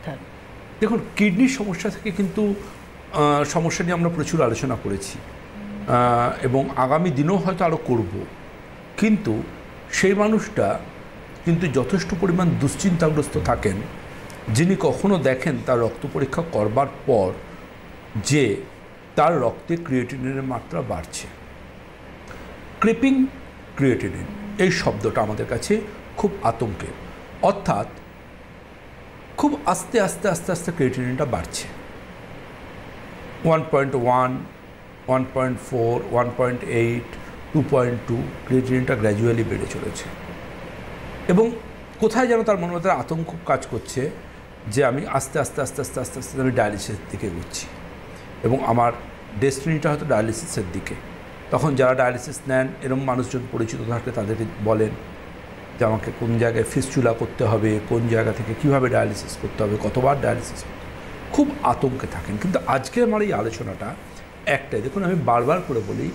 অর্থাৎ দেখুন, কিডনির সমস্যা থেকে কিন্তু সমস্যা নিয়ে আমরা প্রচুর আলোচনা করেছি এবং আগামী দিনেও হয়তো আরও করব, কিন্তু সেই মানুষটা কিন্তু যথেষ্ট পরিমাণ দুশ্চিন্তাগ্রস্ত থাকেন যিনি কখনো দেখেন তার রক্ত পরীক্ষা করবার পর যে তার রক্তে ক্রিয়েটিনিনের মাত্রা বাড়ছে। ক্রিপিং ক্রিয়েটিনিন এই শব্দটা আমাদের কাছে খুব আতঙ্কের, অর্থাৎ খুব আস্তে আস্তে আস্তে আস্তে ক্রিয়েটিনিনটা বাড়ছে। 1.1, 1.4, 1.8, 2.2 ক্রিয়েটিনিনটা গ্র্যাজুয়ালি বেড়ে চলেছে এবং কোথায় যেন তার মনের মধ্যে আতঙ্ক কাজ করছে যে আমি আস্তে আস্তে আস্তে আস্তে আস্তে আস্তে আমি ডায়ালিসিসের দিকে এগোচ্ছি এবং আমার ডেস্টিনিটা হয়তো ডায়ালিসিসের দিকে। তখন যারা ডায়ালিসিস নেন এরকম মানুষজন পরিচিত থাকলে তাদেরকে বলেন যে আমাকে কোন জায়গায় ফিস্চুলা করতে হবে, কোন জায়গা থেকে কীভাবে ডায়ালিসিস করতে হবে, কতবার ডায়ালিসিস করতে হবে, খুব আতঙ্কে থাকেন। কিন্তু আজকে আমার এই আলোচনাটা একটাই, দেখুন আমি বারবার করে বলি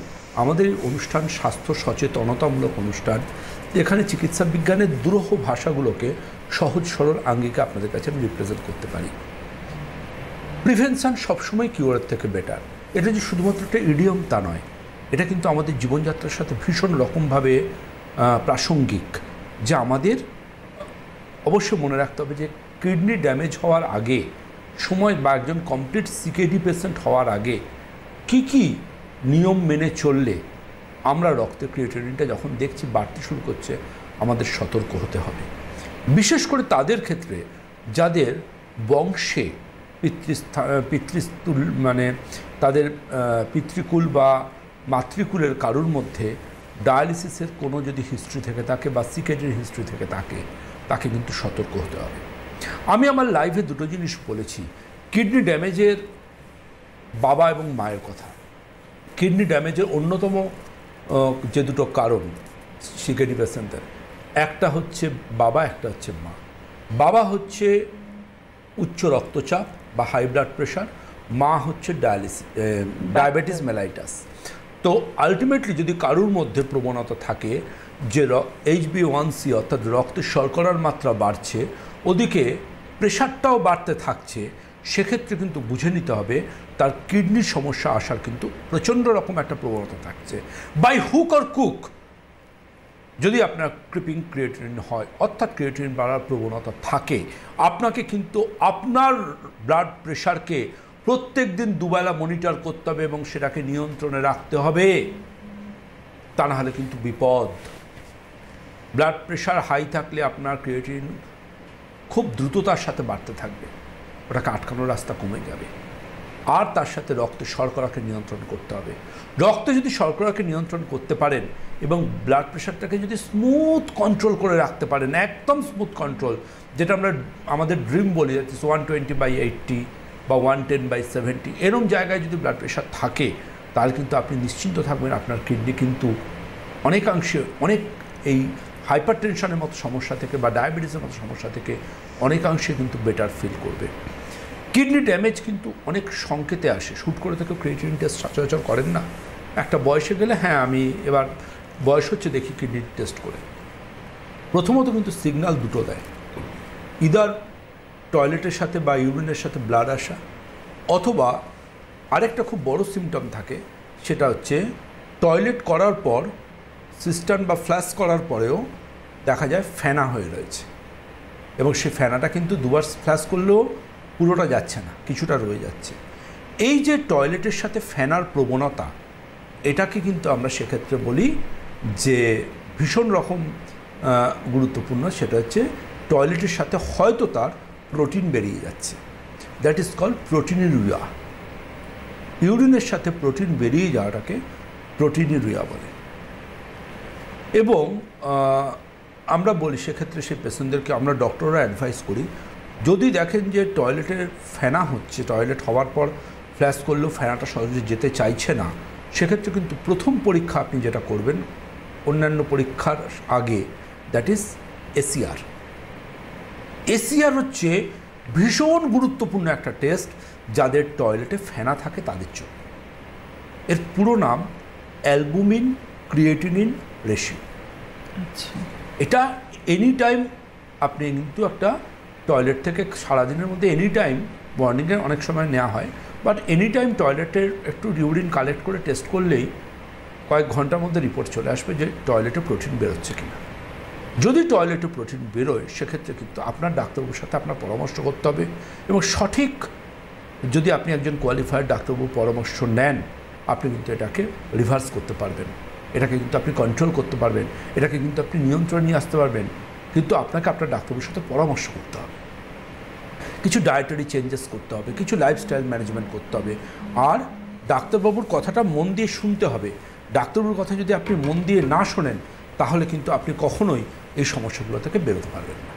আমাদের এই অনুষ্ঠান স্বাস্থ্য সচেতনতামূলক অনুষ্ঠান, এখানে চিকিৎসা বিজ্ঞানের দুরূহ ভাষাগুলোকে সহজ সরল আঙ্গিকে আপনাদের কাছে আমি রিপ্রেজেন্ট করতে পারি। প্রিভেনশন সবসময় কিউরের থেকে বেটার। এটা যে শুধুমাত্র একটা ইডিয়ম তা নয়, এটা কিন্তু আমাদের জীবনযাত্রার সাথে ভীষণ রকমভাবে প্রাসঙ্গিক, যে আমাদের অবশ্যই মনে রাখতে হবে যে কিডনি ড্যামেজ হওয়ার আগে সময় বা একজন কমপ্লিট সিকেডি পেশেন্ট হওয়ার আগে কি কি নিয়ম মেনে চললে আমরা রক্তের ক্রিয়েটিনিনটা যখন দেখছি বাড়তে শুরু করছে আমাদের সতর্ক হতে হবে। বিশেষ করে তাদের ক্ষেত্রে যাদের বংশে পিতৃস্তুল মানে তাদের পিতৃকুল বা মাতৃকুলের কারুর মধ্যে ডায়ালিসিসের কোনো যদি হিস্ট্রি থেকে থাকে বা সিকেডির হিস্ট্রি থেকে থাকে তাকে কিন্তু সতর্ক হতে হবে। আমি আমার লাইভে দুটো জিনিস বলেছি, কিডনি ড্যামেজের বাবা এবং মায়ের কথা। কিডনি ড্যামেজের অন্যতম যে দুটো কারণ সিকেডি পেশেন্টদের, একটা হচ্ছে বাবা, একটা হচ্ছে মা। বাবা হচ্ছে উচ্চ রক্তচাপ বা হাই ব্লাড প্রেশার, মা হচ্ছে ডায়াবেটিস মেলাইটাস। তো আলটিমেটলি যদি কারুর মধ্যে প্রবণতা থাকে যে HbA1c অর্থাৎ রক্তের শর্করার মাত্রা বাড়ছে, ওদিকে প্রেশারটাও বাড়তে থাকছে, সেক্ষেত্রে কিন্তু বুঝে নিতে হবে তার কিডনির সমস্যা আসার কিন্তু প্রচণ্ড রকম একটা প্রবণতা থাকছে। বাই হুক অর কুক যদি আপনার ক্রিপিং ক্রিয়েটিনিন হয় অর্থাৎ ক্রিয়েটিনিন বাড়ার প্রবণতা থাকে, আপনাকে কিন্তু আপনার ব্লাড প্রেশারকে প্রত্যেক দিন দুবেলা মনিটর করতে হবে এবং সেটাকে নিয়ন্ত্রণে রাখতে হবে, তা না হলে কিন্তু বিপদ। ব্লাড প্রেশার হাই থাকলে আপনার ক্রিয়েটিনিন খুব দ্রুততার সাথে বাড়তে থাকবে, ওটাকে আটকানোর রাস্তা কমে যাবে। আর তার সাথে রক্তে শর্করাকে নিয়ন্ত্রণ করতে হবে। রক্তে যদি শর্করাকে নিয়ন্ত্রণ করতে পারেন এবং ব্লাড প্রেশারটাকে যদি স্মুথ কন্ট্রোল করে রাখতে পারেন, একদম স্মুথ কন্ট্রোল, যেটা আমরা আমাদের ড্রিম বলি 120/80 বা 110/70 এরকম জায়গায় যদি ব্লাড প্রেশার থাকে, তাহলে কিন্তু আপনি নিশ্চিন্ত থাকবেন আপনার কিডনি কিন্তু অনেকাংশে এই হাইপার টেনশনের মতো সমস্যা থেকে বা ডায়াবেটিসের মতো সমস্যা থেকে অনেকাংশে কিন্তু বেটার ফিল করবে। কিডনি ড্যামেজ কিন্তু অনেক সংকেতে আসে, শ্যুট করে থেকে ক্রিয়েটিনিন টেস্ট সচরাচর করেন না, একটা বয়সে গেলে হ্যাঁ আমি এবার বয়স হচ্ছে দেখি কিডনি টেস্ট করে। প্রথমত কিন্তু সিগন্যাল দুটো দেয়, ইদার টয়লেটের সাথে বা ইউরিনের সাথে ব্লাড আসা, অথবা আরেকটা খুব বড় সিমটম থাকে, সেটা হচ্ছে টয়লেট করার পর সিস্টার্ন বা ফ্ল্যাশ করার পরেও দেখা যায় ফেনা হয়ে রয়েছে এবং সেই ফেনাটা কিন্তু দুবার ফ্ল্যাশ করলেও পুরোটা যাচ্ছে না, কিছুটা রয়ে যাচ্ছে। এই যে টয়লেটের সাথে ফেনার প্রবণতা, এটাকে কিন্তু আমরা সেক্ষেত্রে বলি যে ভীষণ রকম গুরুত্বপূর্ণ, সেটা হচ্ছে টয়লেটের সাথে হয়তো তার প্রোটিন বেরিয়ে যাচ্ছে, দ্যাট ইজ কল্ড প্রোটিনিউরিয়া। ইউরিনের সাথে প্রোটিন বেরিয়ে যাওয়াটাকে প্রোটিনিউরিয়া বলে। এবং আমরা বলি সেক্ষেত্রে সেই পেশেন্টদেরকে আমরা ডক্টররা অ্যাডভাইস করি, যদি দেখেন যে টয়লেটের ফেনা হচ্ছে, টয়লেট হওয়ার পর ফ্ল্যাশ করলেও ফেনাটা সহজে যেতে চাইছে না, সেক্ষেত্রে কিন্তু প্রথম পরীক্ষা আপনি যেটা করবেন অন্যান্য পরীক্ষার আগে, দ্যাট ইজ এসিআর। এসিআর হচ্ছে ভীষণ গুরুত্বপূর্ণ একটা টেস্ট যাদের টয়লেটে ফেনা থাকে তাদের জন্য। এর পুরো নাম অ্যালবুমিন ক্রিয়েটিনিন রেশিও। আচ্ছা, এটা এনি টাইম আপনি কিন্তু একটা টয়লেট থেকে সারাদিনের মধ্যে এনি টাইম, মর্নিংয়ে অনেক সময় নেওয়া হয়, বাট এনি টাইম টয়লেটের একটু ইউরিন কালেক্ট করে টেস্ট করলেই কয়েক ঘন্টার মধ্যে রিপোর্ট চলে আসবে যে টয়লেটে প্রোটিন বেরোচ্ছে কিনা। যদি টয়লেটে প্রোটিন বেরোয় সেক্ষেত্রে কিন্তু আপনার ডাক্তারবাবুর সাথে আপনার পরামর্শ করতে হবে, এবং সঠিক যদি আপনি একজন কোয়ালিফাইড ডাক্তারবাবুর পরামর্শ নেন আপনি কিন্তু এটাকে রিভার্স করতে পারবেন, এটাকে কিন্তু আপনি কন্ট্রোল করতে পারবেন, এটাকে কিন্তু আপনি নিয়ন্ত্রণে নিয়ে আসতে পারবেন। কিন্তু আপনাকে আপনার ডাক্তারবাবুর সাথে পরামর্শ করতে হবে, কিছু ডায়েটারি চেঞ্জেস করতে হবে, কিছু লাইফস্টাইল ম্যানেজমেন্ট করতে হবে, আর ডাক্তারবাবুর কথাটা মন দিয়ে শুনতে হবে। ডাক্তারবাবুর কথা যদি আপনি মন দিয়ে না শোনেন তাহলে কিন্তু আপনি কখনোই এই সমস্যাগুলো থেকে বেরোতে পারবেন না।